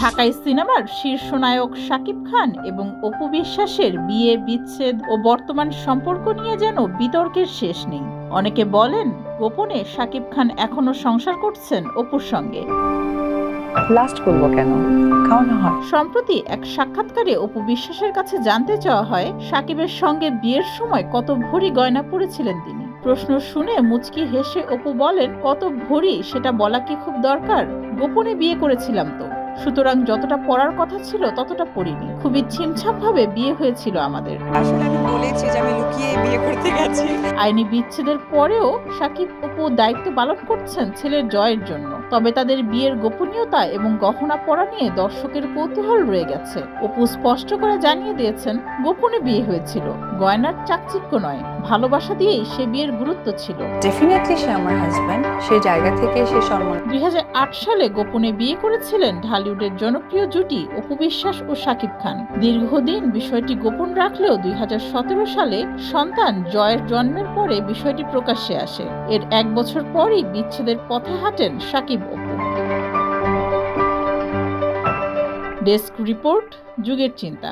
ঢাকাই সিনেমার শীর্ষ নায়ক শাকিব খান এবং অপু বিশ্বাসের বিয়ে বিচ্ছেদ ও বর্তমান সম্পর্ক নিয়ে যেন বিতর্কের শেষ নেই। অনেকে বলেন গোপনে শাকিব খান এখনো সংসার করছেন অপুর সঙ্গে। সম্প্রতি এক সাক্ষাৎকারে অপু বিশ্বাসের কাছে জানতে চাওয়া হয় শাকিবের সঙ্গে বিয়ের সময় কত ভরি গয়না পরেছিলেন তিনি। প্রশ্ন শুনে মুচকি হেসে অপু বলেন, কত ভরি সেটা বলা কি খুব দরকার? গোপনে বিয়ে করেছিলাম তো, সুতরাং যতটা পড়ার কথা ছিল ততটা পড়িনি। খুবই ছিমছাম ভাবে বিয়ে হয়েছিল আমাদের। আসলে আমি বলেছি যে আমি লুকিয়ে বিয়ে করতে গেছি। আইনি বিচ্ছেদের পরেও শাকিব অপু দায়িত্ব পালন করছেন ছেলের জয়ের জন্য। তবে তাদের বিয়ের গোপনীয়তা এবং গহনা পরা নিয়ে দর্শকের কৌতূহল রয়ে গেছে। অপু স্পষ্ট করে জানিয়ে দিয়েছেন গোপনে বিয়ে হয়েছিল, গয়নার চাকচিক্য নয়। ভালোবাসা দিয়েই সে বিয়ের গুরুত্ব ছিল। ডেফিনেটলি সে আমার হাজবেন্ড, সেই জায়গা থেকে সে সম্মান। 2008 সালে গোপনে বিয়ে করেছিলেন ঢালিউডের জনপ্রিয় জুটি অপু বিশ্বাস ও শাকিব খান। দীর্ঘদিন বিষয়টি গোপন রাখলেও 2017 সালে সন্তান জয়ের জন্মের পরে বিষয়টি প্রকাশ্যে আসে। এর 1 বছর পরই বিচ্ছেদের পথে হাঁটেন শাকিব অপু। ডেস্ক রিপোর্ট, যুগের চিন্তা।